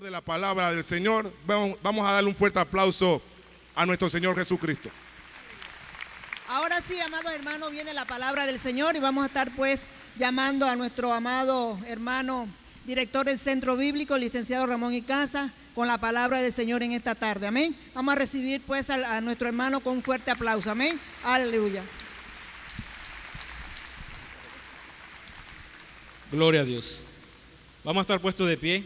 De la palabra del Señor, vamos a darle un fuerte aplauso a nuestro Señor Jesucristo. Ahora sí, amados hermanos, viene la palabra del Señor y vamos a estar pues llamando a nuestro amado hermano director del Centro Bíblico, licenciado Ramón Icaza, con la palabra del Señor en esta tarde. Amén. Vamos a recibir pues a nuestro hermano con un fuerte aplauso. Amén. Aleluya. Gloria a Dios. Vamos a estar puestos de pie.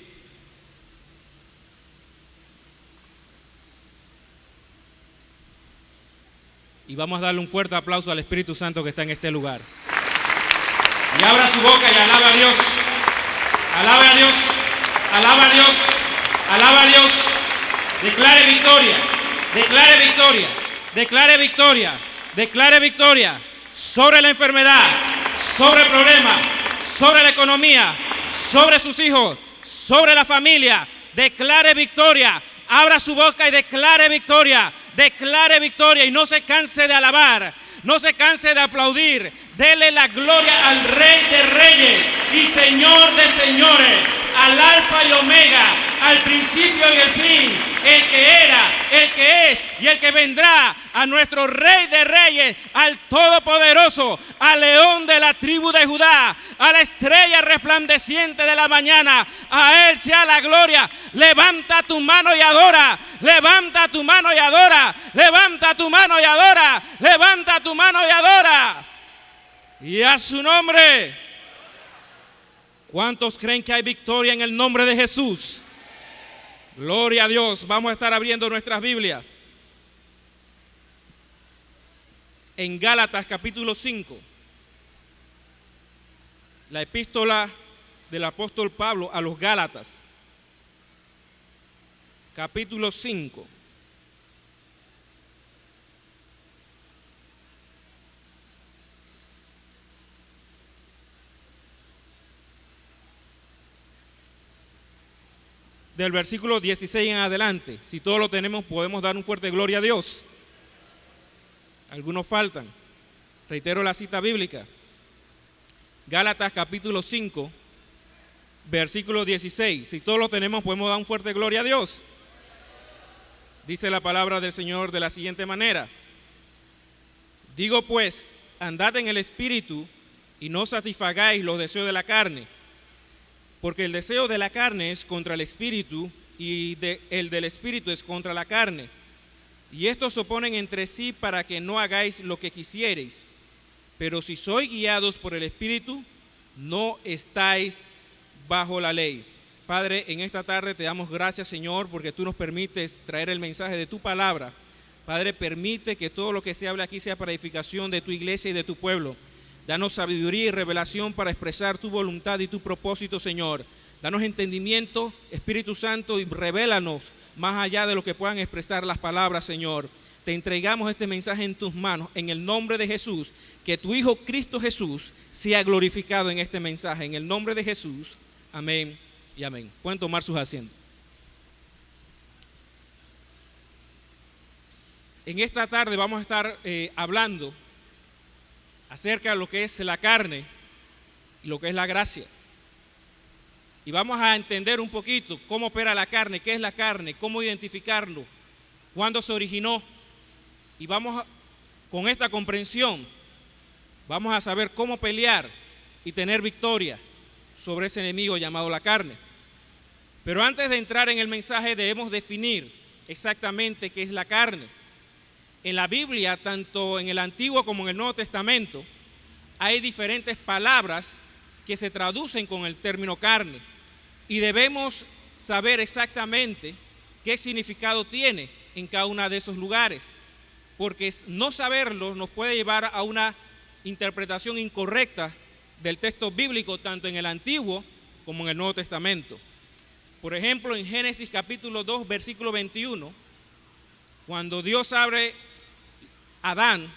Y vamos a darle un fuerte aplauso al Espíritu Santo que está en este lugar. Y abra su boca y alaba a Dios. Alaba a Dios. Alaba a Dios. Alaba a Dios. Declare victoria. Declare victoria. Declare victoria. Declare victoria sobre la enfermedad, sobre el problema, sobre la economía, sobre sus hijos, sobre la familia. Declare victoria. Abra su boca y declare victoria. Declare victoria y no se canse de alabar, no se canse de aplaudir. Dele la gloria al Rey de Reyes y Señor de Señores, al Alfa y Omega, al principio y el fin, el que era, el que es y el que vendrá, a nuestro Rey de Reyes, al Todopoderoso, al León de la tribu de Judá, a la estrella resplandeciente de la mañana. A Él sea la gloria. Levanta tu mano y adora. Levanta tu mano y adora. Levanta tu mano y adora. Levanta tu mano y adora. Y a su nombre. ¿Cuántos creen que hay victoria en el nombre de Jesús? Gloria a Dios. Vamos a estar abriendo nuestras Biblias en Gálatas capítulo 5. La epístola del apóstol Pablo a los Gálatas, capítulo 5. Del versículo 16 en adelante. Si todos lo tenemos, podemos dar un fuerte gloria a Dios. Algunos faltan. Reitero la cita bíblica. Gálatas capítulo 5, versículo 16. Si todos lo tenemos, podemos dar un fuerte gloria a Dios. Dice la palabra del Señor de la siguiente manera. Digo pues, andad en el Espíritu y no satisfagáis los deseos de la carne. Porque el deseo de la carne es contra el Espíritu y el del Espíritu es contra la carne. Y estos se oponen entre sí para que no hagáis lo que quisiereis. Pero si sois guiados por el Espíritu, no estáis bajo la ley. Padre, en esta tarde te damos gracias, Señor, porque tú nos permites traer el mensaje de tu palabra. Padre, permite que todo lo que se hable aquí sea para edificación de tu iglesia y de tu pueblo. Danos sabiduría y revelación para expresar tu voluntad y tu propósito, Señor. Danos entendimiento, Espíritu Santo, y revélanos más allá de lo que puedan expresar las palabras, Señor. Te entregamos este mensaje en tus manos, en el nombre de Jesús. Que tu Hijo Cristo Jesús sea glorificado en este mensaje. En el nombre de Jesús, amén y amén. Pueden tomar sus asientos. En esta tarde vamos a estar hablando acerca de lo que es la carne y lo que es la gracia. Y vamos a entender un poquito cómo opera la carne, qué es la carne, cómo identificarlo, cuándo se originó. Y con esta comprensión, vamos a saber cómo pelear y tener victoria sobre ese enemigo llamado la carne. Pero antes de entrar en el mensaje debemos definir exactamente qué es la carne. En la Biblia, tanto en el Antiguo como en el Nuevo Testamento, hay diferentes palabras que se traducen con el término carne. Y debemos saber exactamente qué significado tiene en cada uno de esos lugares. Porque no saberlo nos puede llevar a una interpretación incorrecta del texto bíblico, tanto en el Antiguo como en el Nuevo Testamento. Por ejemplo, en Génesis capítulo 2, versículo 21, cuando Dios abre a Adán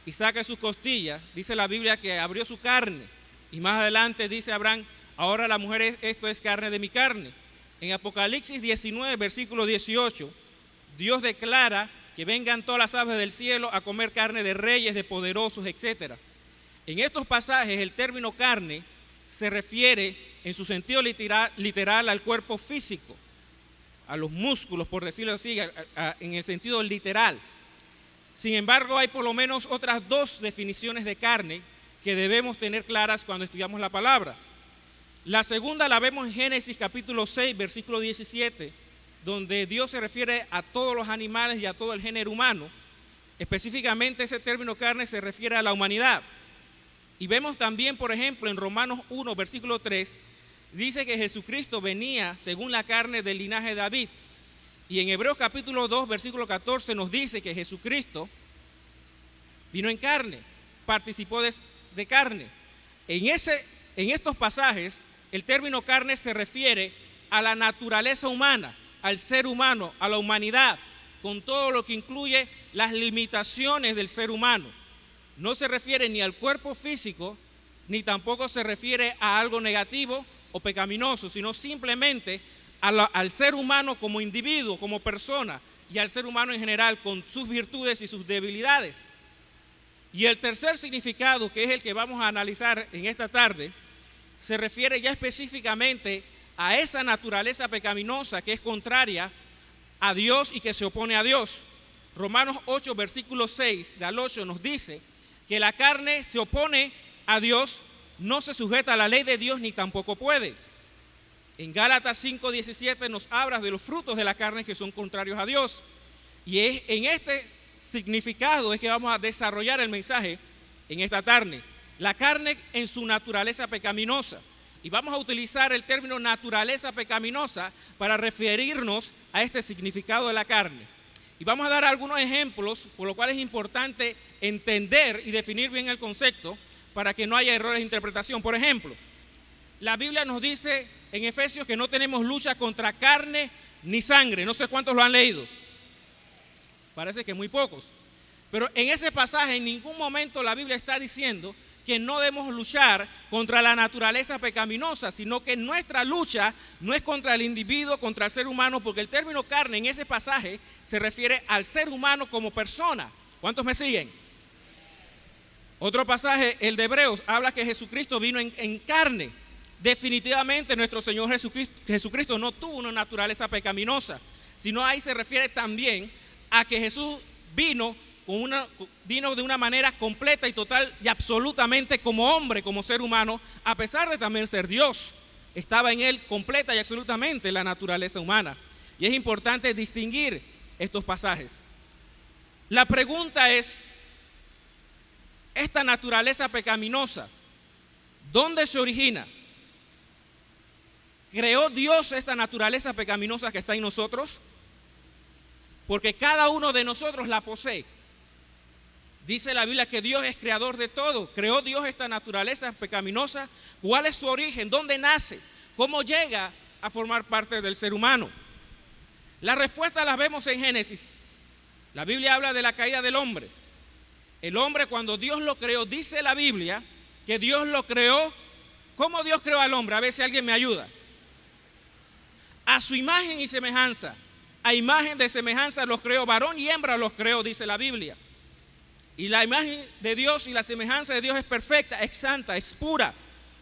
y saca sus costillas, dice la Biblia que abrió su carne. Y más adelante dice Abraham, ahora la mujer, esto es carne de mi carne. En Apocalipsis 19, versículo 18, Dios declara que vengan todas las aves del cielo a comer carne de reyes, de poderosos, etc. En estos pasajes el término carne se refiere en su sentido literal al cuerpo físico, a los músculos, por decirlo así, en el sentido literal. Sin embargo, hay por lo menos otras dos definiciones de carne que debemos tener claras cuando estudiamos la palabra. La segunda la vemos en Génesis capítulo 6, versículo 17, donde Dios se refiere a todos los animales y a todo el género humano. Específicamente ese término carne se refiere a la humanidad. Y vemos también, por ejemplo, en Romanos 1, versículo 3, dice que Jesucristo venía según la carne del linaje de David. Y en Hebreos capítulo 2, versículo 14 nos dice que Jesucristo vino en carne, participó de carne. En estos pasajes, el término carne se refiere a la naturaleza humana, al ser humano, a la humanidad, con todo lo que incluye las limitaciones del ser humano. No se refiere ni al cuerpo físico, ni tampoco se refiere a algo negativo o pecaminoso, sino simplemente al ser humano como individuo, como persona, y al ser humano en general con sus virtudes y sus debilidades. Y el tercer significado, que es el que vamos a analizar en esta tarde, se refiere ya específicamente a esa naturaleza pecaminosa que es contraria a Dios y que se opone a Dios. Romanos 8, versículo 6 al 8 nos dice que la carne se opone a Dios, no se sujeta a la ley de Dios ni tampoco puede. En Gálatas 5, 17 nos habla de los frutos de la carne que son contrarios a Dios. Y es en este significado es que vamos a desarrollar el mensaje en esta tarde. La carne en su naturaleza pecaminosa. Y vamos a utilizar el término naturaleza pecaminosa para referirnos a este significado de la carne. Y vamos a dar algunos ejemplos, por lo cual es importante entender y definir bien el concepto para que no haya errores de interpretación. Por ejemplo, la Biblia nos dice en Efesios que no tenemos lucha contra carne ni sangre. No sé cuántos lo han leído. Parece que muy pocos. Pero en ese pasaje en ningún momento la Biblia está diciendo que no debemos luchar contra la naturaleza pecaminosa, sino que nuestra lucha no es contra el individuo, contra el ser humano, porque el término carne en ese pasaje se refiere al ser humano como persona. ¿Cuántos me siguen? Otro pasaje, el de Hebreos, habla que Jesucristo vino en carne. Definitivamente nuestro Señor Jesucristo no tuvo una naturaleza pecaminosa, sino ahí se refiere también a que Jesús vino de una manera completa y total y absolutamente como hombre, como ser humano, a pesar de también ser Dios. Estaba en él completa y absolutamente la naturaleza humana. Y es importante distinguir estos pasajes. La pregunta es, esta naturaleza pecaminosa, ¿dónde se origina? ¿Creó Dios esta naturaleza pecaminosa que está en nosotros? Porque cada uno de nosotros la posee. Dice la Biblia que Dios es creador de todo. ¿Creó Dios esta naturaleza pecaminosa? ¿Cuál es su origen? ¿Dónde nace? ¿Cómo llega a formar parte del ser humano? La respuesta la vemos en Génesis. La Biblia habla de la caída del hombre. El hombre, cuando Dios lo creó, dice la Biblia que Dios lo creó. ¿Cómo Dios creó al hombre? A ver si alguien me ayuda. A su imagen y semejanza. A imagen de semejanza los creó, varón y hembra los creó, dice la Biblia. Y la imagen de Dios y la semejanza de Dios es perfecta, es santa, es pura.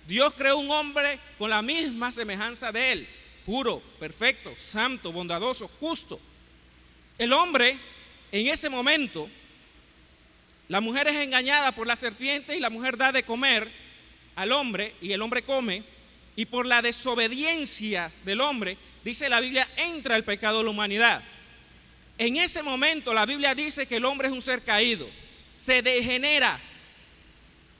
Dios creó un hombre con la misma semejanza de él, puro, perfecto, santo, bondadoso, justo. El hombre, en ese momento, la mujer es engañada por la serpiente y la mujer da de comer al hombre y el hombre come. Y por la desobediencia del hombre, dice la Biblia, entra el pecado de la humanidad. En ese momento la Biblia dice que el hombre es un ser caído. Se degenera,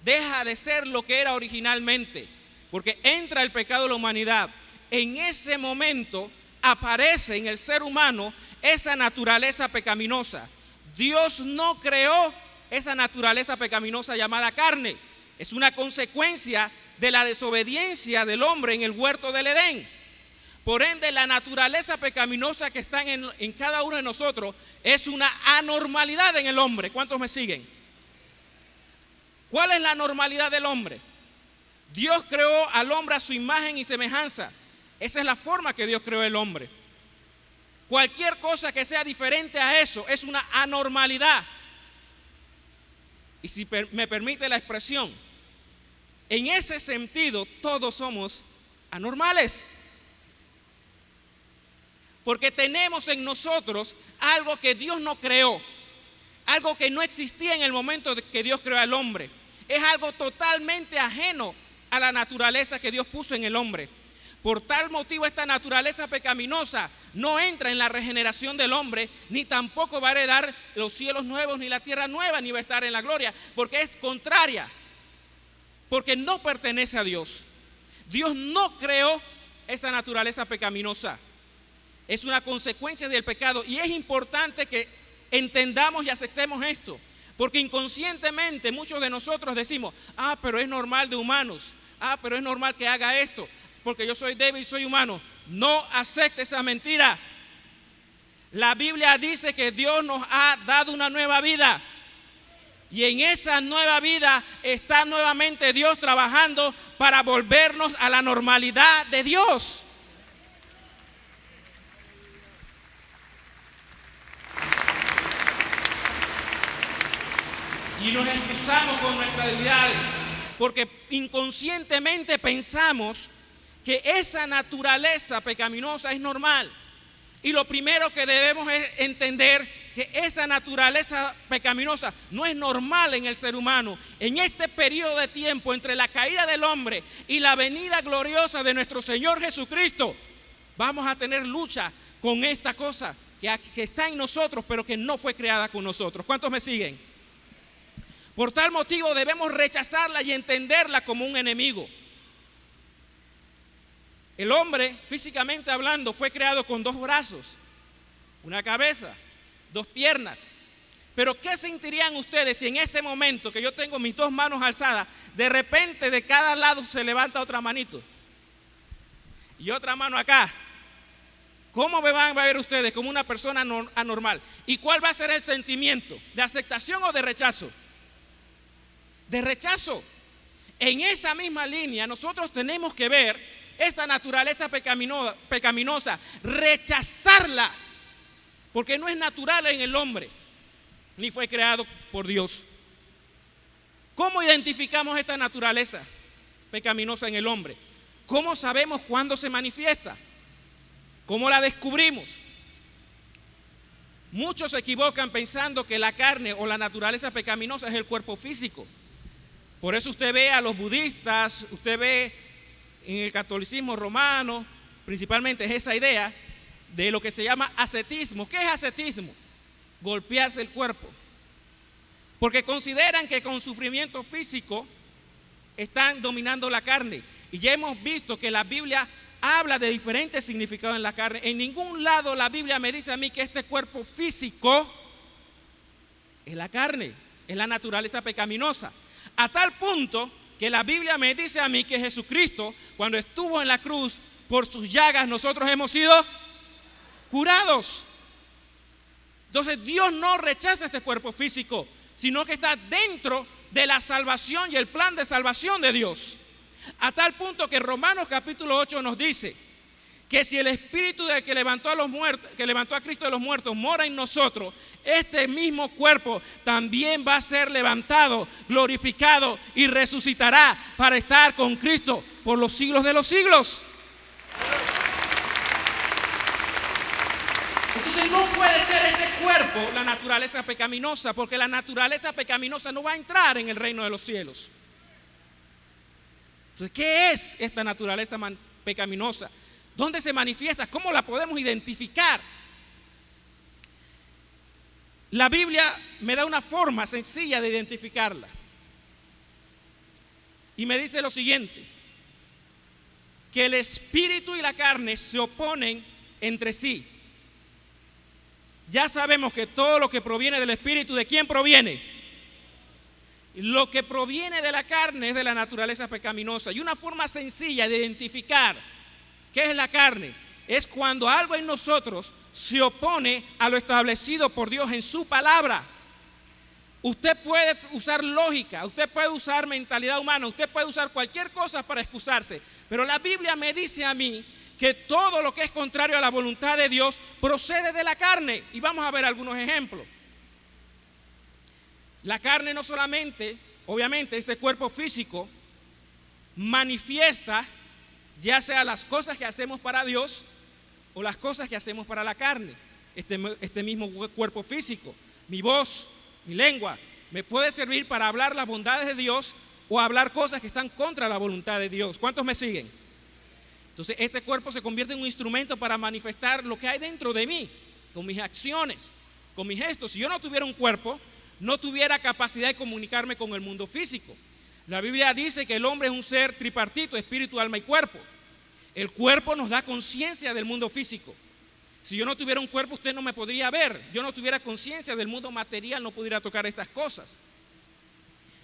deja de ser lo que era originalmente, porque entra el pecado de la humanidad. En ese momento aparece en el ser humano esa naturaleza pecaminosa. Dios no creó esa naturaleza pecaminosa llamada carne. Es una consecuencia de la desobediencia del hombre en el huerto del Edén. Por ende, la naturaleza pecaminosa que está en cada uno de nosotros es una anormalidad en el hombre. ¿Cuántos me siguen? ¿Cuál es la normalidad del hombre? Dios creó al hombre a su imagen y semejanza. Esa es la forma que Dios creó el hombre. Cualquier cosa que sea diferente a eso es una anormalidad. Y si me permite la expresión, en ese sentido todos somos anormales. Porque tenemos en nosotros algo que Dios no creó, algo que no existía en el momento de que Dios creó al hombre. Es algo totalmente ajeno a la naturaleza que Dios puso en el hombre. Por tal motivo, esta naturaleza pecaminosa no entra en la regeneración del hombre, ni tampoco va a heredar los cielos nuevos, ni la tierra nueva, ni va a estar en la gloria, porque es contraria, porque no pertenece a Dios. Dios no creó esa naturaleza pecaminosa. Es una consecuencia del pecado, y es importante que entendamos y aceptemos esto, porque inconscientemente muchos de nosotros decimos: pero es normal de humanos, pero es normal que haga esto, porque yo soy débil, soy humano. No acepte esa mentira. La Biblia dice que Dios nos ha dado una nueva vida, y en esa nueva vida está nuevamente Dios trabajando para volvernos a la normalidad de Dios. Y nos excusamos con nuestras debilidades, porque inconscientemente pensamos que esa naturaleza pecaminosa es normal. Y lo primero que debemos es entender que esa naturaleza pecaminosa no es normal en el ser humano. En este periodo de tiempo entre la caída del hombre y la venida gloriosa de nuestro Señor Jesucristo, vamos a tener lucha con esta cosa que está en nosotros, pero que no fue creada con nosotros. ¿Cuántos me siguen? Por tal motivo debemos rechazarla y entenderla como un enemigo. El hombre, físicamente hablando, fue creado con 2 brazos, una cabeza, 2 piernas. Pero ¿qué sentirían ustedes si en este momento que yo tengo mis 2 manos alzadas, de repente de cada lado se levanta otra manito y otra mano acá? ¿Cómo me van a ver ustedes como una persona anormal? ¿Y cuál va a ser el sentimiento? ¿De aceptación o de rechazo? De rechazo. En esa misma línea nosotros tenemos que ver esta naturaleza pecaminosa, rechazarla, porque no es natural en el hombre, ni fue creado por Dios. ¿Cómo identificamos esta naturaleza pecaminosa en el hombre? ¿Cómo sabemos cuándo se manifiesta? ¿Cómo la descubrimos? Muchos se equivocan pensando que la carne o la naturaleza pecaminosa es el cuerpo físico. Por eso usted ve a los budistas, usted ve en el catolicismo romano, principalmente es esa idea de lo que se llama ascetismo. ¿Qué es ascetismo? Golpearse el cuerpo. Porque consideran que con sufrimiento físico están dominando la carne. Y ya hemos visto que la Biblia habla de diferentes significados en la carne. En ningún lado la Biblia me dice a mí que este cuerpo físico es la carne, es la naturaleza pecaminosa. A tal punto que la Biblia me dice a mí que Jesucristo, cuando estuvo en la cruz, por sus llagas nosotros hemos sido curados. Entonces Dios no rechaza este cuerpo físico, sino que está dentro de la salvación y el plan de salvación de Dios. A tal punto que Romanos capítulo 8 nos dice que si el espíritu del que levantó a Cristo de los muertos mora en nosotros, este mismo cuerpo también va a ser levantado, glorificado y resucitará para estar con Cristo por los siglos de los siglos. Entonces no puede ser este cuerpo la naturaleza pecaminosa, porque la naturaleza pecaminosa no va a entrar en el reino de los cielos. Entonces, ¿qué es esta naturaleza pecaminosa? ¿Dónde se manifiesta? ¿Cómo la podemos identificar? La Biblia me da una forma sencilla de identificarla. Y me dice lo siguiente: que el espíritu y la carne se oponen entre sí. Ya sabemos que todo lo que proviene del espíritu, ¿de quién proviene? Lo que proviene de la carne es de la naturaleza pecaminosa. Y una forma sencilla de identificar qué es la carne es cuando algo en nosotros se opone a lo establecido por Dios en su palabra. Usted puede usar lógica, usted puede usar mentalidad humana, usted puede usar cualquier cosa para excusarse, pero la Biblia me dice a mí que todo lo que es contrario a la voluntad de Dios procede de la carne. Y vamos a ver algunos ejemplos. La carne no solamente, obviamente, este cuerpo físico manifiesta ya sea las cosas que hacemos para Dios o las cosas que hacemos para la carne. Este mismo cuerpo físico, mi voz, mi lengua, me puede servir para hablar las bondades de Dios o hablar cosas que están contra la voluntad de Dios. ¿Cuántos me siguen? Entonces este cuerpo se convierte en un instrumento para manifestar lo que hay dentro de mí, con mis acciones, con mis gestos. Si yo no tuviera un cuerpo, no tuviera capacidad de comunicarme con el mundo físico. La Biblia dice que el hombre es un ser tripartito, espíritu, alma y cuerpo. El cuerpo nos da conciencia del mundo físico. Si yo no tuviera un cuerpo, usted no me podría ver. Yo no tuviera conciencia del mundo material, no pudiera tocar estas cosas.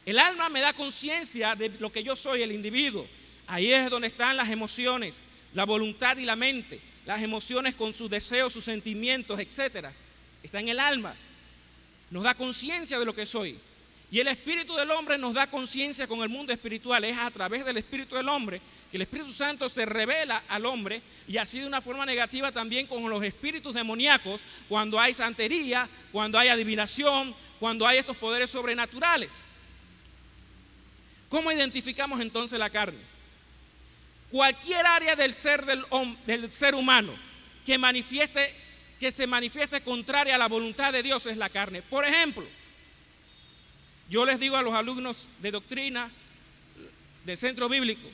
El alma me da conciencia de lo que yo soy, el individuo. Ahí es donde están las emociones, la voluntad y la mente. Las emociones con sus deseos, sus sentimientos, etcétera. Está en el alma. Nos da conciencia de lo que soy. Y el espíritu del hombre nos da conciencia con el mundo espiritual. Es a través del espíritu del hombre que el Espíritu Santo se revela al hombre, y así de una forma negativa también con los espíritus demoníacos, cuando hay santería, cuando hay adivinación, cuando hay estos poderes sobrenaturales. ¿Cómo identificamos entonces la carne? Cualquier área del ser humano que se manifieste contraria a la voluntad de Dios es la carne. Por ejemplo, yo les digo a los alumnos de doctrina del centro bíblico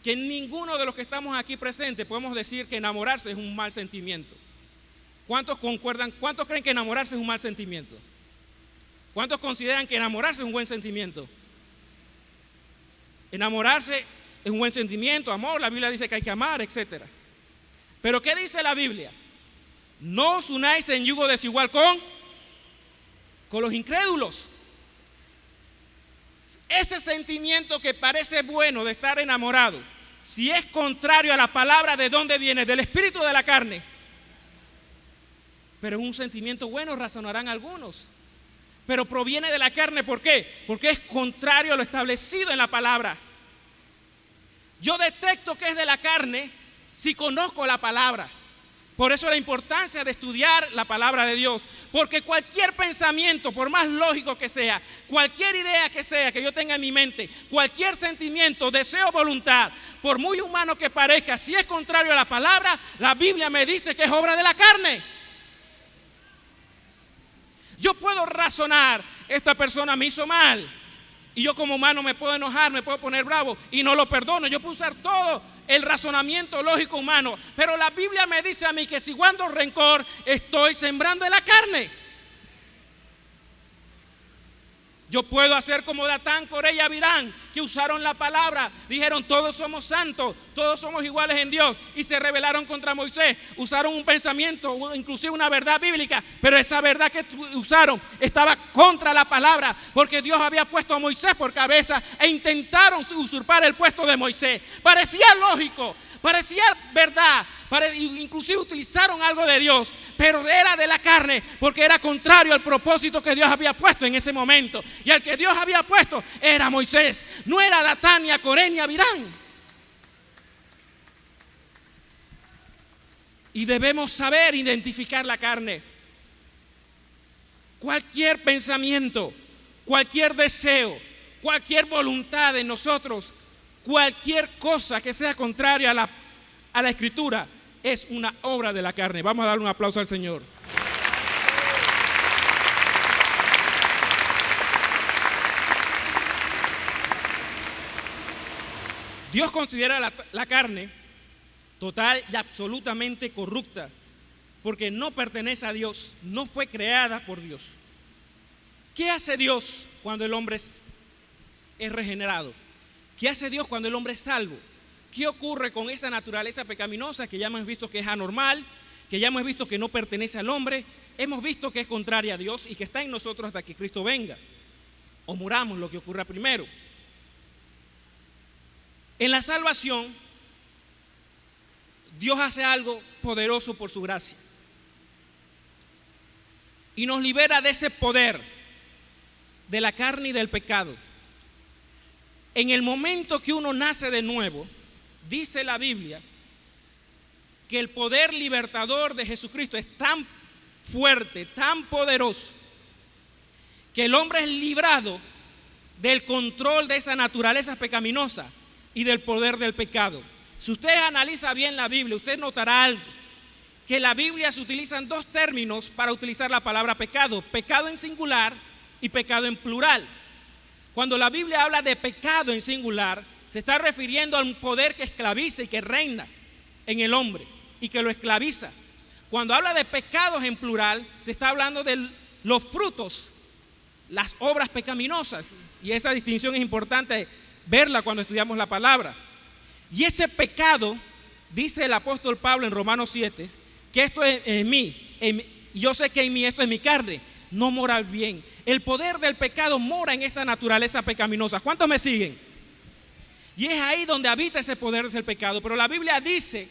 que ninguno de los que estamos aquí presentes podemos decir que enamorarse es un mal sentimiento. ¿Cuántos concuerdan? ¿Cuántos creen que enamorarse es un mal sentimiento? ¿Cuántos consideran que enamorarse es un buen sentimiento? Enamorarse es un buen sentimiento, amor, la Biblia dice que hay que amar, etc. Pero ¿qué dice la Biblia? No os unáis en yugo desigual con los incrédulos. Ese sentimiento que parece bueno de estar enamorado, si es contrario a la palabra, ¿de dónde viene? Del espíritu de la carne. Pero es un sentimiento bueno, razonarán algunos. Pero proviene de la carne, ¿por qué? Porque es contrario a lo establecido en la palabra. Yo detecto que es de la carne si conozco la palabra. Por eso la importancia de estudiar la palabra de Dios, porque cualquier pensamiento, por más lógico que sea, cualquier idea que sea que yo tenga en mi mente, cualquier sentimiento, deseo, voluntad, por muy humano que parezca, si es contrario a la palabra, la Biblia me dice que es obra de la carne. Yo puedo razonar, esta persona me hizo mal, y yo como humano me puedo enojar, me puedo poner bravo y no lo perdono. Yo puedo usar todo el razonamiento lógico humano, pero la Biblia me dice a mí que si guardo rencor, estoy sembrando en la carne. Yo puedo hacer como Datán, Coré y Abirán, que usaron la palabra, dijeron todos somos santos, todos somos iguales en Dios, y se rebelaron contra Moisés. Usaron un pensamiento, inclusive una verdad bíblica, pero esa verdad que usaron estaba contra la palabra, porque Dios había puesto a Moisés por cabeza e intentaron usurpar el puesto de Moisés. Parecía lógico, parecía verdad, inclusive utilizaron algo de Dios, pero era de la carne, porque era contrario al propósito que Dios había puesto en ese momento. Y al que Dios había puesto era Moisés, no era Datán, ni Coré, ni Abirán. Y debemos saber identificar la carne. Cualquier pensamiento, cualquier deseo, cualquier voluntad de nosotros, cualquier cosa que sea contraria a la Escritura, es una obra de la carne. Vamos a darle un aplauso al Señor. Dios considera la carne total y absolutamente corrupta, porque no pertenece a Dios, no fue creada por Dios. ¿Qué hace Dios cuando el hombre es regenerado? ¿Qué hace Dios cuando el hombre es salvo? ¿Qué ocurre con esa naturaleza pecaminosa que ya hemos visto que es anormal, que ya hemos visto que no pertenece al hombre, hemos visto que es contraria a Dios y que está en nosotros hasta que Cristo venga o muramos, lo que ocurra primero? En la salvación, Dios hace algo poderoso por su gracia y nos libera de ese poder de la carne y del pecado. En el momento que uno nace de nuevo, dice la Biblia que el poder libertador de Jesucristo es tan fuerte, tan poderoso, que el hombre es librado del control de esa naturaleza pecaminosa y del poder del pecado. Si usted analiza bien la Biblia, usted notará algo, que la Biblia se utilizan dos términos para utilizar la palabra pecado: pecado en singular y pecado en plural. Cuando la Biblia habla de pecado en singular, se está refiriendo a un poder que esclaviza y que reina en el hombre y que lo esclaviza. Cuando habla de pecados en plural, se está hablando de los frutos, las obras pecaminosas, y esa distinción es importante verla cuando estudiamos la palabra. Y ese pecado, dice el apóstol Pablo en Romanos 7, que esto es en mí, yo sé que en mí esto es mi carne, no mora bien. El poder del pecado mora en esta naturaleza pecaminosa. ¿Cuántos me siguen? Y es ahí donde habita ese poder del pecado. Pero la Biblia dice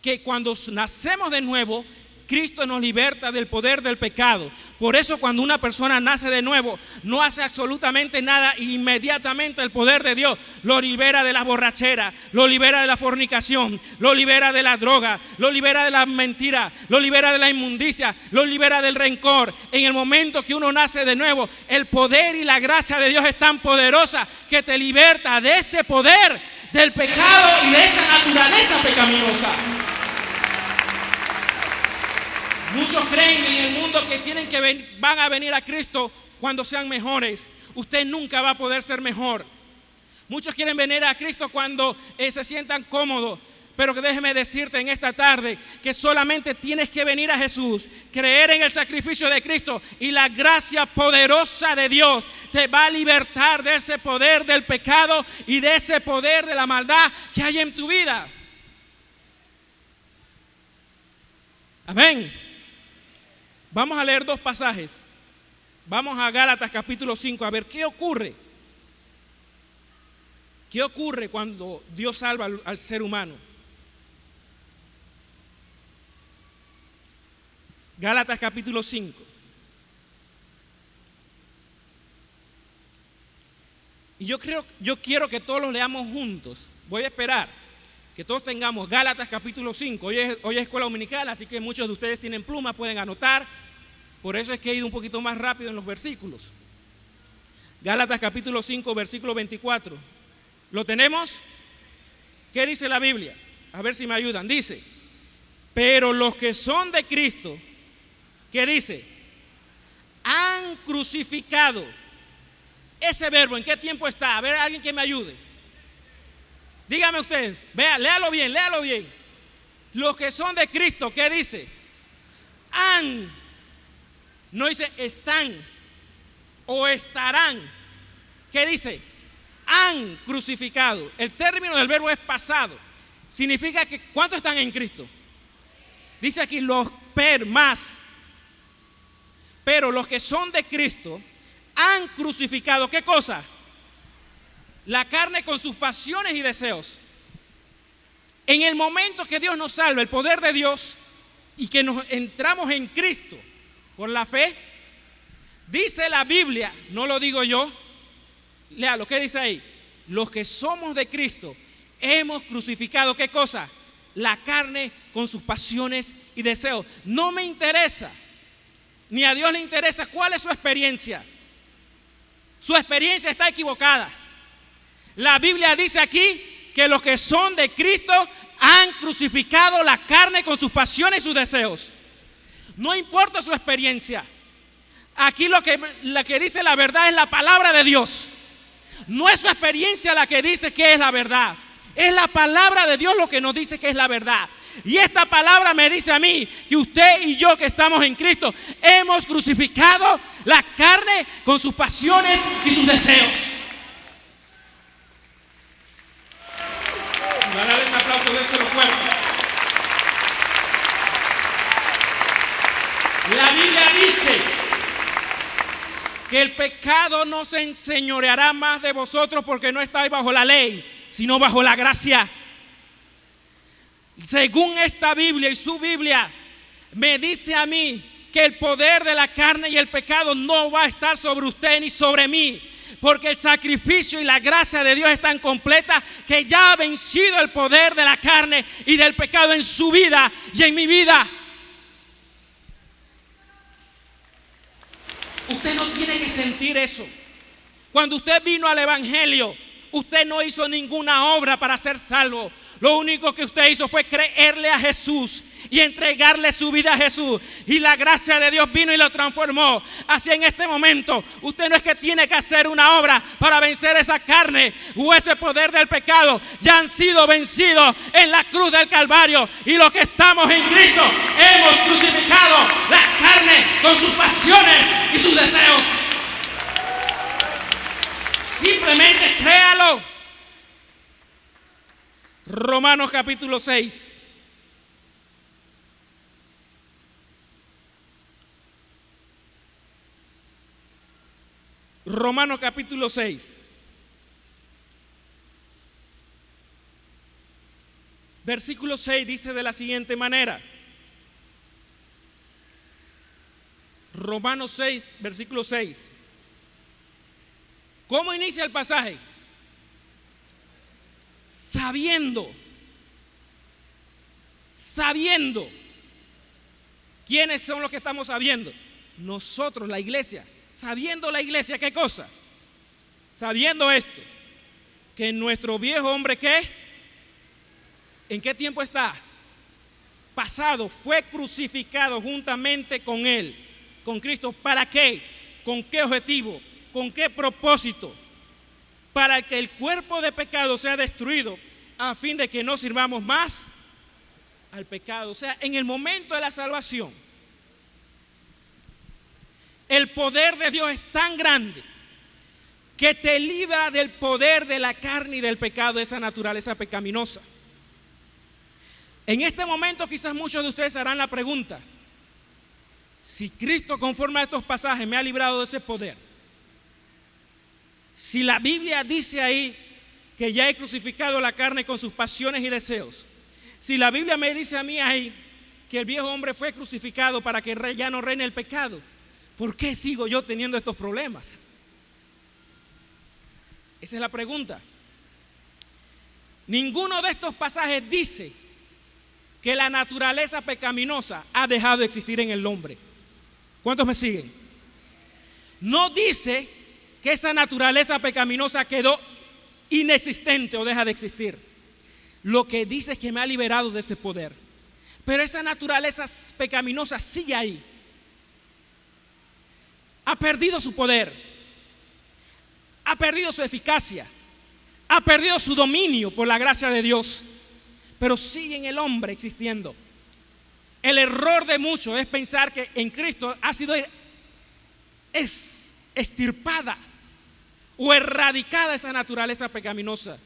que cuando nacemos de nuevo, Cristo nos liberta del poder del pecado. Por eso cuando una persona nace de nuevo, no hace absolutamente nada, e inmediatamente el poder de Dios lo libera de la borrachera, lo libera de la fornicación, lo libera de la droga, lo libera de la mentira, lo libera de la inmundicia, lo libera del rencor. En el momento que uno nace de nuevo, el poder y la gracia de Dios es tan poderosa que te liberta de ese poder del pecado y de esa naturaleza pecaminosa. Muchos creen en el mundo que van a venir a Cristo cuando sean mejores. Usted nunca va a poder ser mejor. Muchos quieren venir a Cristo cuando se sientan cómodos. Pero déjeme decirte en esta tarde que solamente tienes que venir a Jesús, creer en el sacrificio de Cristo, y la gracia poderosa de Dios te va a libertar de ese poder del pecado y de ese poder de la maldad que hay en tu vida. Amén. Vamos a leer dos pasajes. Vamos a Gálatas capítulo 5 a ver qué ocurre. ¿Qué ocurre cuando Dios salva al ser humano? Gálatas capítulo 5. Y yo quiero que todos los leamos juntos. Voy a esperar que todos tengamos Gálatas capítulo 5. Hoy es escuela dominical, así que muchos de ustedes tienen plumas, pueden anotar. Por eso es que he ido un poquito más rápido en los versículos. Gálatas capítulo 5, versículo 24. ¿Lo tenemos? ¿Qué dice la Biblia? A ver si me ayudan. Dice: pero los que son de Cristo, ¿qué dice? Han crucificado. Ese verbo, ¿en qué tiempo está? A ver, alguien que me ayude. Dígame usted, vea, léalo bien, léalo bien. Los que son de Cristo, ¿qué dice? Han. No dice están o estarán. ¿Qué dice? Han crucificado. El término del verbo es pasado. Significa que ¿cuántos están en Cristo? Dice aquí los más. Pero los que son de Cristo han crucificado. ¿Qué cosa? La carne con sus pasiones y deseos. En el momento que Dios nos salva, el poder de Dios, y que nos entramos en Cristo por la fe, dice la Biblia, no lo digo yo, léalo, ¿qué dice ahí? Los que somos de Cristo hemos crucificado, ¿qué cosa? La carne con sus pasiones y deseos. No me interesa, ni a Dios le interesa cuál es su experiencia. Su experiencia está equivocada. La Biblia dice aquí que los que son de Cristo han crucificado la carne con sus pasiones y sus deseos. No importa su experiencia. Aquí lo que dice la verdad es la palabra de Dios. No es su experiencia la que dice que es la verdad. Es la palabra de Dios lo que nos dice que es la verdad. Y esta palabra me dice a mí que usted y yo que estamos en Cristo hemos crucificado la carne con sus pasiones y sus deseos. Dale ese aplauso, déselo fuerte. La Biblia dice que el pecado no se enseñoreará más de vosotros porque no estáis bajo la ley, sino bajo la gracia. Según esta Biblia y su Biblia, me dice a mí que el poder de la carne y el pecado no va a estar sobre usted ni sobre mí, porque el sacrificio y la gracia de Dios es tan completa que ya ha vencido el poder de la carne y del pecado en su vida y en mi vida. Usted no tiene que sentir eso. Cuando usted vino al Evangelio, usted no hizo ninguna obra para ser salvo. Lo único que usted hizo fue creerle a Jesús y entregarle su vida a Jesús. Y la gracia de Dios vino y lo transformó. Así en este momento, usted no es que tiene que hacer una obra para vencer esa carne o ese poder del pecado. Ya han sido vencidos en la cruz del Calvario. Y los que estamos en Cristo hemos crucificado la carne con sus pasiones y sus deseos. Simplemente créalo. Romanos capítulo 6. Romanos capítulo 6. Versículo 6 dice de la siguiente manera. Romanos 6, versículo 6. ¿Cómo inicia el pasaje? Sabiendo. ¿Quiénes son los que estamos sabiendo? Nosotros, la iglesia. Sabiendo la iglesia, ¿qué cosa? Sabiendo esto, que nuestro viejo hombre, ¿qué? ¿En qué tiempo está? Pasado, fue crucificado juntamente con él, con Cristo. ¿Para qué? ¿Con qué objetivo? ¿Con qué propósito? Para que el cuerpo de pecado sea destruido, a fin de que no sirvamos más al pecado. O sea, en el momento de la salvación, el poder de Dios es tan grande que te libra del poder de la carne y del pecado, de esa naturaleza pecaminosa. En este momento quizás muchos de ustedes harán la pregunta: si Cristo, conforme a estos pasajes, me ha librado de ese poder, si la Biblia dice ahí que ya he crucificado la carne con sus pasiones y deseos, si la Biblia me dice a mí ahí que el viejo hombre fue crucificado para que ya no reine el pecado, ¿por qué sigo yo teniendo estos problemas? Esa es la pregunta. Ninguno de estos pasajes dice que la naturaleza pecaminosa ha dejado de existir en el hombre. ¿Cuántos me siguen? No dice que esa naturaleza pecaminosa quedó inexistente o deja de existir. Lo que dice es que me ha liberado de ese poder. Pero esa naturaleza pecaminosa sigue ahí. Ha perdido su poder, ha perdido su eficacia, ha perdido su dominio por la gracia de Dios, pero sigue en el hombre existiendo. El error de muchos es pensar que en Cristo ha sido extirpada o erradicada esa naturaleza pecaminosa.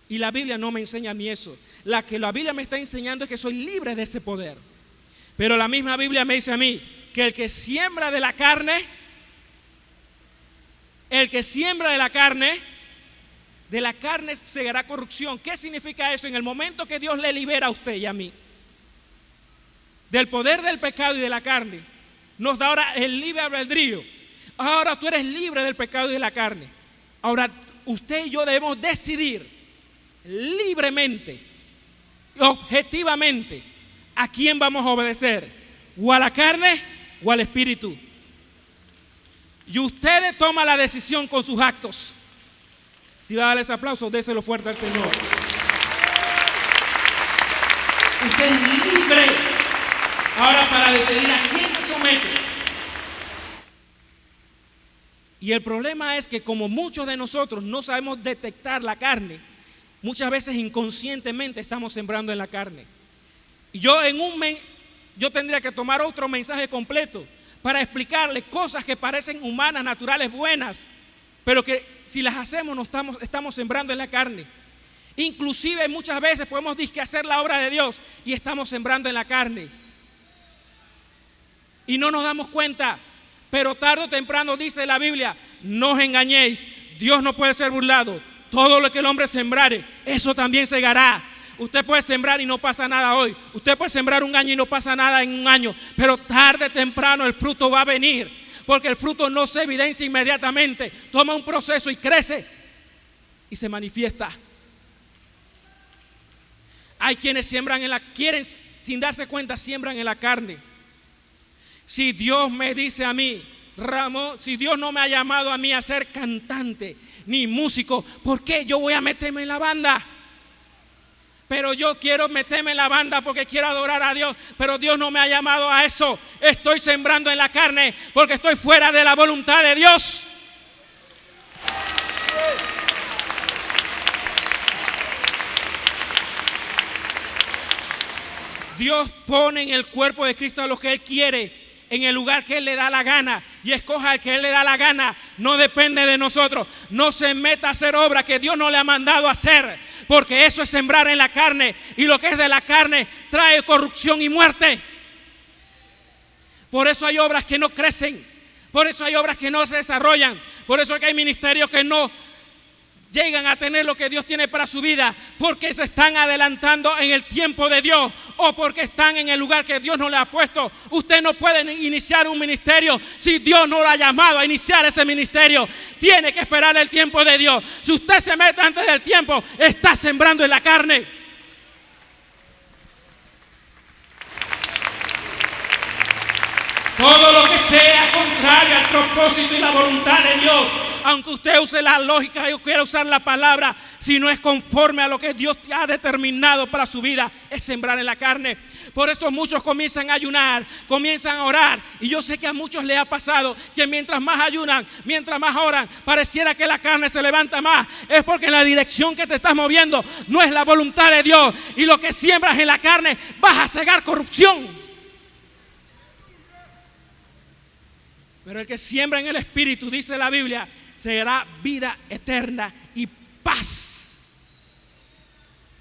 Y la Biblia no me enseña a mí eso. La Biblia me está enseñando es que soy libre de ese poder. Pero la misma Biblia me dice a mí que el que siembra de la carne, segará corrupción. ¿Qué significa eso? En el momento que Dios le libera a usted y a mí del poder del pecado y de la carne, nos da ahora el libre albedrío. Ahora tú eres libre del pecado y de la carne. Ahora usted y yo debemos decidir libremente, objetivamente, a quién vamos a obedecer, o a la carne o al espíritu. Y usted toma la decisión con sus actos. Si va a darle ese aplauso, déselo fuerte al Señor. Usted es libre ahora para decidir a quién se somete. Y el problema es que como muchos de nosotros no sabemos detectar la carne, muchas veces inconscientemente estamos sembrando en la carne. Y yo tendría que tomar otro mensaje completo para explicarle cosas que parecen humanas, naturales, buenas, pero que si las hacemos estamos sembrando en la carne. Inclusive muchas veces podemos hacer la obra de Dios y estamos sembrando en la carne. Y no nos damos cuenta. Pero tarde o temprano dice la Biblia: no os engañéis, Dios no puede ser burlado. Todo lo que el hombre sembrare, eso también segará. Usted puede sembrar y no pasa nada hoy. Usted puede sembrar un año y no pasa nada en un año. Pero tarde o temprano el fruto va a venir. Porque el fruto no se evidencia inmediatamente. Toma un proceso y crece y se manifiesta. Hay quienes quieren sin darse cuenta, siembran en la carne. Si Dios me dice a mí, Ramón, si Dios no me ha llamado a mí a ser cantante ni músico, ¿por qué yo voy a meterme en la banda? pero yo quiero meterme en la banda porque quiero adorar a Dios, pero Dios no me ha llamado a eso. Estoy sembrando en la carne porque estoy fuera de la voluntad de Dios. Dios pone en el cuerpo de Cristo a los que Él quiere, en el lugar que Él le da la gana, y escoja al que Él le da la gana. No depende de nosotros. No se meta a hacer obra que Dios no le ha mandado a hacer, porque eso es sembrar en la carne, y lo que es de la carne trae corrupción y muerte. Por eso hay obras que no crecen, por eso hay obras que no se desarrollan, por eso es que hay ministerios que no llegan a tener lo que Dios tiene para su vida, porque se están adelantando en el tiempo de Dios, o porque están en el lugar que Dios no le ha puesto. Usted no puede iniciar un ministerio si Dios no lo ha llamado a iniciar ese ministerio. Tiene que esperar el tiempo de Dios. Si usted se mete antes del tiempo, está sembrando en la carne. Todo lo que sea contrario al propósito y la voluntad de Dios, aunque usted use la lógica y quiera usar la palabra, si no es conforme a lo que Dios ha determinado para su vida, es sembrar en la carne. Por eso muchos comienzan a ayunar, comienzan a orar, y yo sé que a muchos les ha pasado que mientras más ayunan, mientras más oran, pareciera que la carne se levanta más. Es porque en la dirección que te estás moviendo no es la voluntad de Dios, y lo que siembras en la carne vas a cegar corrupción. Pero el que siembra en el Espíritu, dice la Biblia, será vida eterna y paz.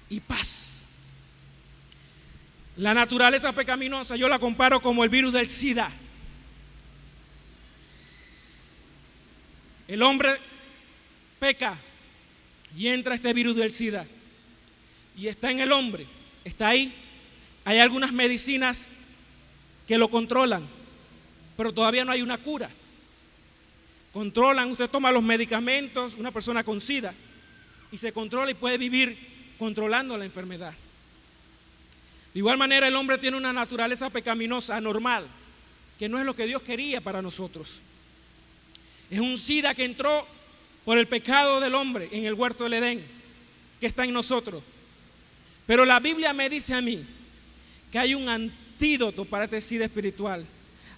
Y paz. La naturaleza pecaminosa yo la comparo como el virus del SIDA. El hombre peca y entra este virus del SIDA. Y está en el hombre, está ahí. Hay algunas medicinas que lo controlan, pero todavía no hay una cura. Controlan, usted toma los medicamentos, una persona con SIDA, y se controla y puede vivir controlando la enfermedad. De igual manera, el hombre tiene una naturaleza pecaminosa, anormal, que no es lo que Dios quería para nosotros. Es un SIDA que entró por el pecado del hombre en el huerto del Edén, que está en nosotros. Pero la Biblia me dice a mí que hay un antídoto para este SIDA espiritual,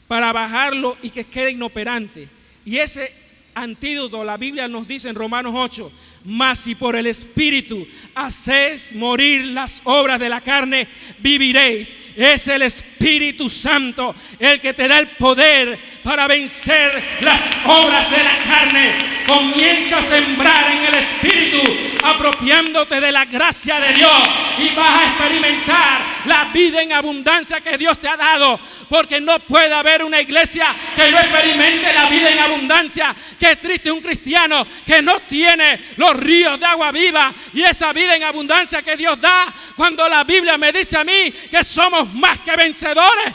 para bajarlo y que quede inoperante. Y ese antídoto, la Biblia nos dice en Romanos 8, mas si por el Espíritu hacéis morir las obras de la carne, viviréis. Es el Espíritu Santo el que te da el poder para vencer las obras de la carne. Comienza a sembrar en el Espíritu, apropiándote de la gracia de Dios, y vas a experimentar la vida en abundancia que Dios te ha dado. Porque no puede haber una iglesia que no experimente la vida en abundancia. Qué triste un cristiano que no tiene los ríos de agua viva y esa vida en abundancia que Dios da, cuando la Biblia me dice a mí que somos más que vencedores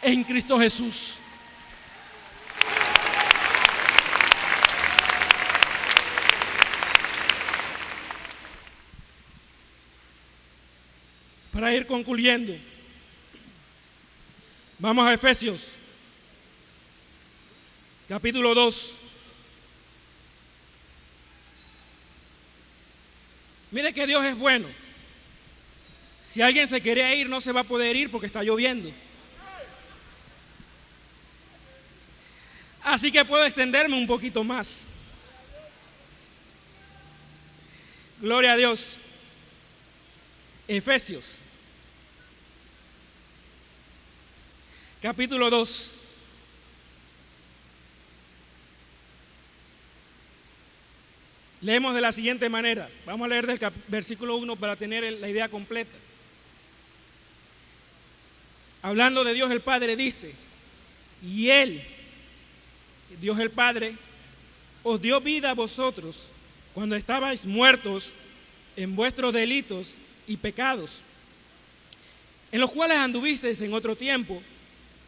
en Cristo Jesús. Para ir concluyendo, vamos a Efesios, capítulo 2. Mire que Dios es bueno. Si alguien se quiere ir, no se va a poder ir porque está lloviendo. Así que puedo extenderme un poquito más. Gloria a Dios. Efesios, capítulo 2. Leemos de la siguiente manera. Vamos a leer del versículo 1 para tener la idea completa. Hablando de Dios el Padre, dice: y Él, Dios el Padre, os dio vida a vosotros cuando estabais muertos en vuestros delitos y pecados, en los cuales anduvisteis en otro tiempo,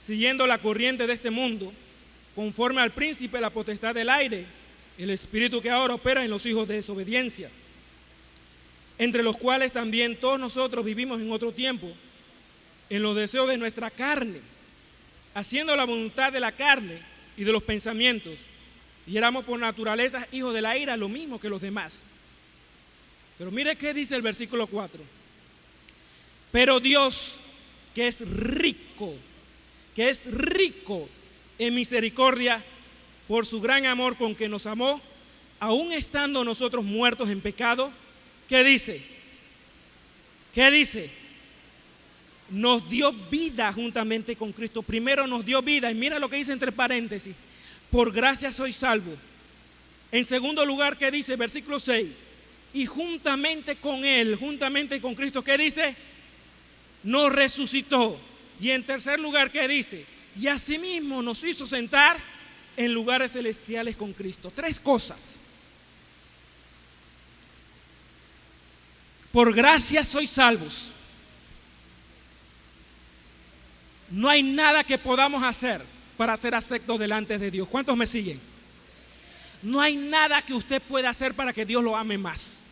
siguiendo la corriente de este mundo, conforme al príncipe de la potestad del aire, el espíritu que ahora opera en los hijos de desobediencia, entre los cuales también todos nosotros vivimos en otro tiempo, en los deseos de nuestra carne, haciendo la voluntad de la carne y de los pensamientos, y éramos por naturaleza hijos de la ira, lo mismo que los demás. Pero mire qué dice el versículo 4. Pero Dios, que es rico en misericordia, por su gran amor con que nos amó, aun estando nosotros muertos en pecado, ¿qué dice? ¿Qué dice? Nos dio vida juntamente con Cristo. Primero nos dio vida, y mira lo que dice entre paréntesis: por gracia sois salvos. En segundo lugar, ¿qué dice? Versículo 6: y juntamente con Él, juntamente con Cristo, ¿qué dice? Nos resucitó. Y en tercer lugar, ¿qué dice? Y asimismo nos hizo sentar en lugares celestiales con Cristo. Tres cosas. Por gracia sois salvos. No hay nada que podamos hacer para ser aceptos delante de Dios. ¿Cuántos me siguen? No hay nada que usted pueda hacer para que Dios lo ame más.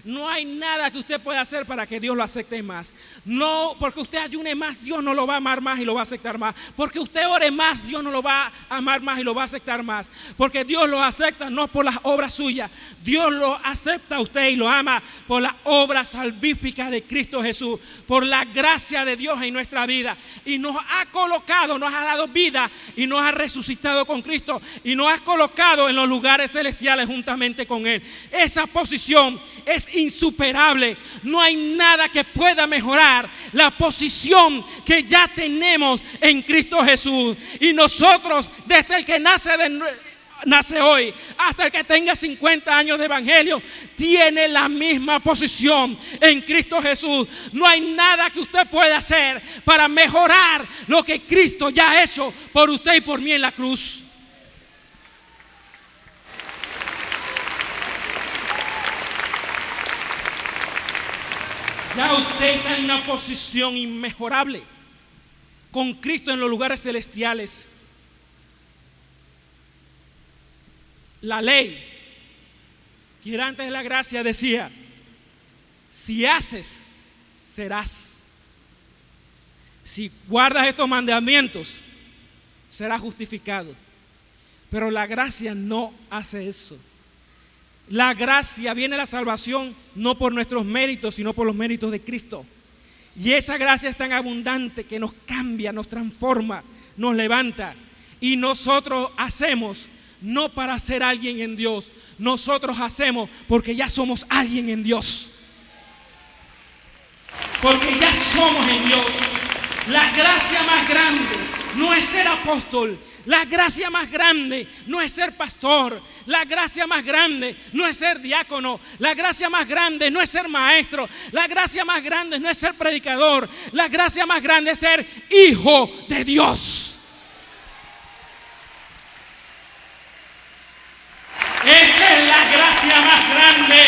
No hay nada que usted pueda hacer para que Dios lo acepte más. No, porque usted ayune más, Dios no lo va a amar más y lo va a aceptar más. Porque usted ore más, Dios no lo va a amar más y lo va a aceptar más. Porque Dios lo acepta no por las obras suyas. Dios lo acepta a usted y lo ama por la obra salvífica de Cristo Jesús. Por la gracia de Dios en nuestra vida. Y nos ha colocado, nos ha dado vida y nos ha resucitado con Cristo. Y nos ha colocado en los lugares celestiales juntamente con Él. Esa posición es insuperable. No hay nada que pueda mejorar la posición que ya tenemos en Cristo Jesús. Y nosotros, desde el que nace hoy hasta el que tenga 50 años de evangelio, tiene la misma posición en Cristo Jesús. No hay nada que usted pueda hacer para mejorar lo que Cristo ya ha hecho por usted y por mí en la cruz. Ya usted está en una posición inmejorable con Cristo en los lugares celestiales. La ley, que era antes de la gracia, decía: si haces, serás. Si guardas estos mandamientos, serás justificado. Pero la gracia no hace eso. La gracia, viene la salvación no por nuestros méritos, sino por los méritos de Cristo. Y esa gracia es tan abundante que nos cambia, nos transforma, nos levanta. Y nosotros hacemos no para ser alguien en Dios, nosotros hacemos porque ya somos alguien en Dios. Porque ya somos en Dios. La gracia más grande no es ser apóstol. La gracia más grande no es ser pastor. La gracia más grande no es ser diácono. La gracia más grande no es ser maestro. La gracia más grande no es ser predicador. La gracia más grande es ser hijo de Dios. Esa es la gracia más grande.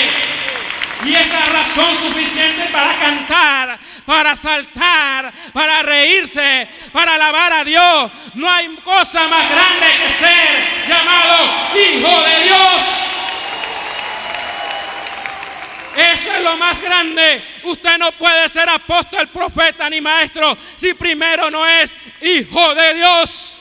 Y esa es razón suficiente para cantar, para saltar, para reírse, para alabar a Dios. No hay cosa más grande que ser llamado hijo de Dios. Eso es lo más grande. Usted no puede ser apóstol, profeta ni maestro si primero no es hijo de Dios.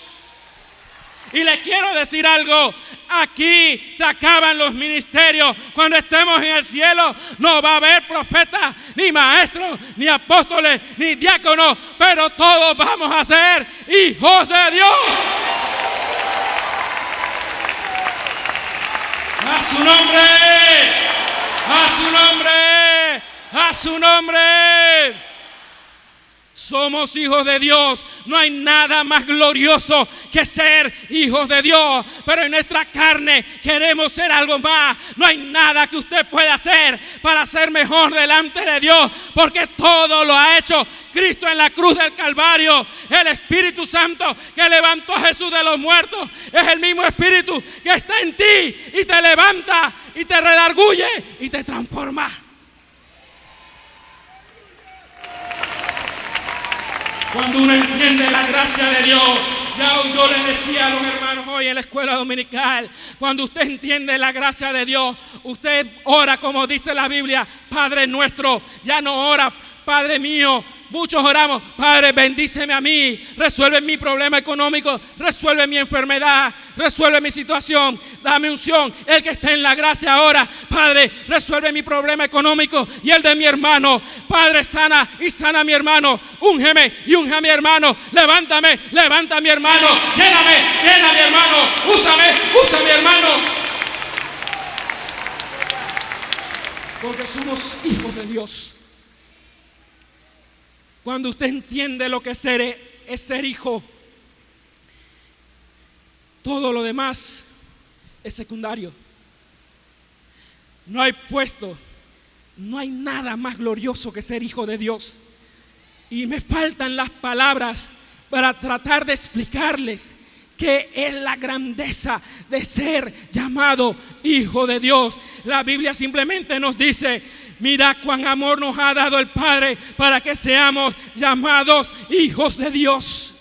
Y le quiero decir algo. Aquí se acaban los ministerios. Cuando estemos en el cielo no va a haber profetas, ni maestros, ni apóstoles, ni diáconos, pero todos vamos a ser hijos de Dios. A su nombre, a su nombre, a su nombre. Somos hijos de Dios. No hay nada más glorioso que ser hijos de Dios. Pero en nuestra carne queremos ser algo más. No hay nada que usted pueda hacer para ser mejor delante de Dios, porque todo lo ha hecho Cristo en la cruz del Calvario. El Espíritu Santo que levantó a Jesús de los muertos es el mismo Espíritu que está en ti y te levanta y te redarguye y te transforma. Cuando uno entiende la gracia de Dios, ya yo les decía a los hermanos hoy en la escuela dominical, cuando usted entiende la gracia de Dios, usted ora como dice la Biblia, Padre nuestro. Ya no ora Padre mío, muchos oramos, Padre, bendíceme a mí, resuelve mi problema económico, resuelve mi enfermedad, resuelve mi situación, dame unción. El que esté en la gracia ahora, Padre, resuelve mi problema económico y el de mi hermano. Padre, sana y sana a mi hermano, úngeme y unge a mi hermano, levántame, levanta a mi hermano, lléname, llena a mi hermano, úsame, usa a mi hermano. Porque somos hijos de Dios. Cuando usted entiende lo que es ser hijo, todo lo demás es secundario. No hay puesto, no hay nada más glorioso que ser hijo de Dios. Y me faltan las palabras para tratar de explicarles qué es la grandeza de ser llamado hijo de Dios. La Biblia simplemente nos dice: mira cuán amor nos ha dado el Padre para que seamos llamados hijos de Dios.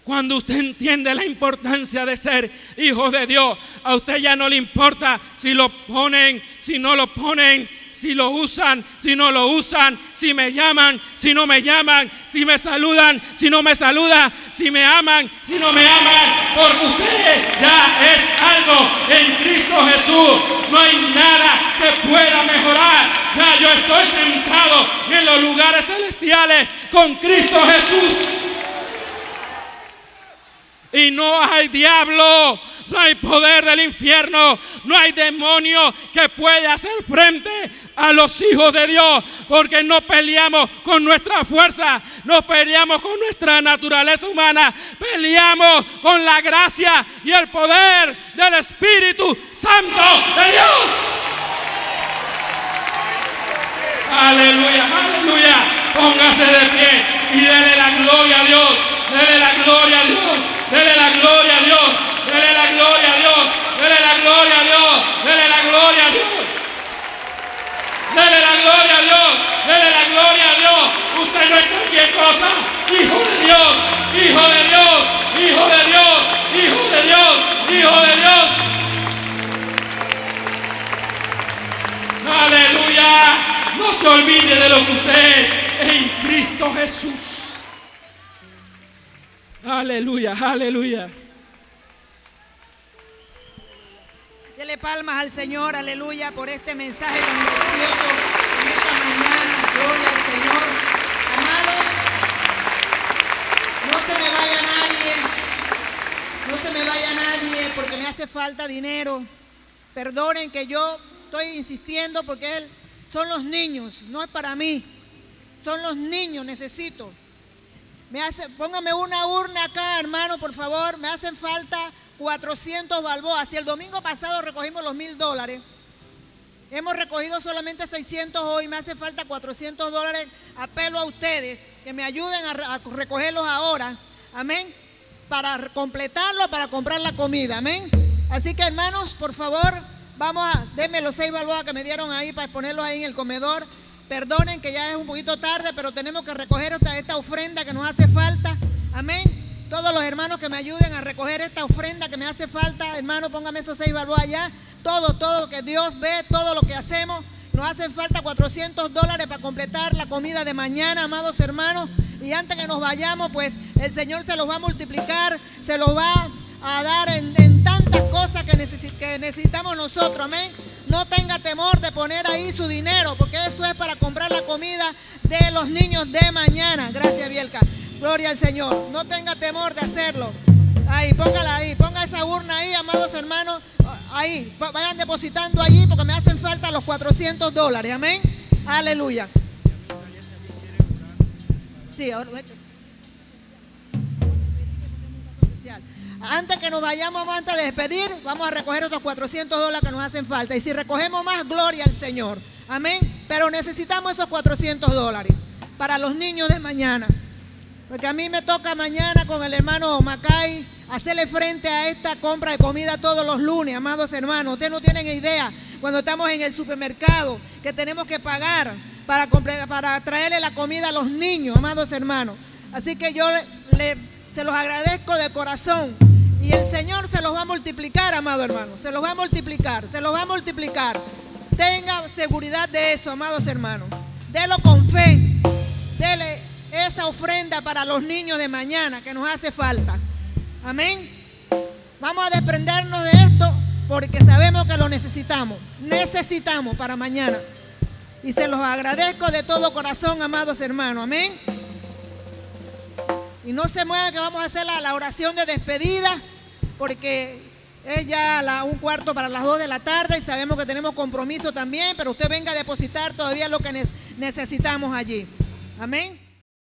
Cuando usted entiende la importancia de ser hijo de Dios, a usted ya no le importa si lo ponen, si no lo ponen, si lo usan, si no lo usan, si me llaman, si no me llaman, si me saludan, si no me saludan, si me aman, si no me aman, porque usted ya es algo en Cristo Jesús. No hay nada que pueda mejorar. Ya yo estoy sentado en los lugares celestiales con Cristo Jesús. Y no hay diablo, no hay poder del infierno, no hay demonio que pueda hacer frente a los hijos de Dios, porque no peleamos con nuestra fuerza, no peleamos con nuestra naturaleza humana, peleamos con la gracia y el poder del Espíritu Santo de Dios. Aleluya, aleluya. Póngase de pie y dele la gloria a Dios, dele la gloria a Dios, dele la gloria a Dios, dele la gloria a Dios, dele la gloria a Dios, dele la gloria a Dios. Dele la gloria a Dios, dele la gloria a Dios. Usted no es cualquier cosa. Hijo de Dios, hijo de Dios, hijo de Dios, hijo de Dios, hijo de Dios. Aleluya. No se olvide de lo que usted es en Cristo Jesús. Aleluya, aleluya. Dele palmas al Señor, aleluya, por este mensaje tan precioso en esta mañana. Gloria al Señor. Amados, no se me vaya nadie, no se me vaya nadie, porque me hace falta dinero. Perdonen que yo estoy insistiendo, porque son los niños, no es para mí. Son los niños, necesito. Póngame una urna acá, hermano, por favor. Me hacen falta 400 balboas. Si el domingo pasado recogimos los $1,000, hemos recogido solamente 600 hoy. Me hace falta $400. Apelo a ustedes que me ayuden a recogerlos ahora. Amén. Para completarlo, para comprar la comida. Amén. Así que, hermanos, por favor, denme los 6 balboas que me dieron ahí para ponerlos ahí en el comedor. Perdonen que ya es un poquito tarde, pero tenemos que recoger esta ofrenda que nos hace falta. Amén. Todos los hermanos que me ayuden a recoger esta ofrenda que me hace falta, hermano, póngame esos 6 balboas allá. Todo que Dios ve, todo lo que hacemos. Nos hacen falta $400 para completar la comida de mañana, amados hermanos. Y antes que nos vayamos, pues el Señor se los va a multiplicar, se los va a dar en tantas cosas que necesitamos nosotros. Amén. No tenga temor de poner ahí su dinero, porque eso es para comprar la comida de los niños de mañana. Gracias, Bielka. Gloria al Señor. No tenga temor de hacerlo. Ahí, póngala ahí. Ponga esa urna ahí, amados hermanos. Ahí, vayan depositando allí, porque me hacen falta los $400. Amén. Aleluya. Sí, ahora. Antes que nos vayamos, antes de despedir, vamos a recoger esos $400 que nos hacen falta. Y si recogemos más, gloria al Señor. Amén. Pero necesitamos esos $400 para los niños de mañana. Porque a mí me toca mañana con el hermano Macay hacerle frente a esta compra de comida todos los lunes, amados hermanos. Ustedes no tienen idea, cuando estamos en el supermercado, que tenemos que pagar para traerle la comida a los niños, amados hermanos. Así que yo se los agradezco de corazón. Y el Señor se los va a multiplicar, amado hermano. Se los va a multiplicar, se los va a multiplicar. Tenga seguridad de eso, amados hermanos. Delo con fe. Dele esa ofrenda para los niños de mañana que nos hace falta. Amén. Vamos a desprendernos de esto porque sabemos que lo necesitamos. Necesitamos para mañana. Y se los agradezco de todo corazón, amados hermanos. Amén. Y no se muevan que vamos a hacer la oración de despedida porque es ya 1:15 para las 2 de la tarde y sabemos que tenemos compromiso también, pero usted venga a depositar todavía lo que necesitamos allí. Amén.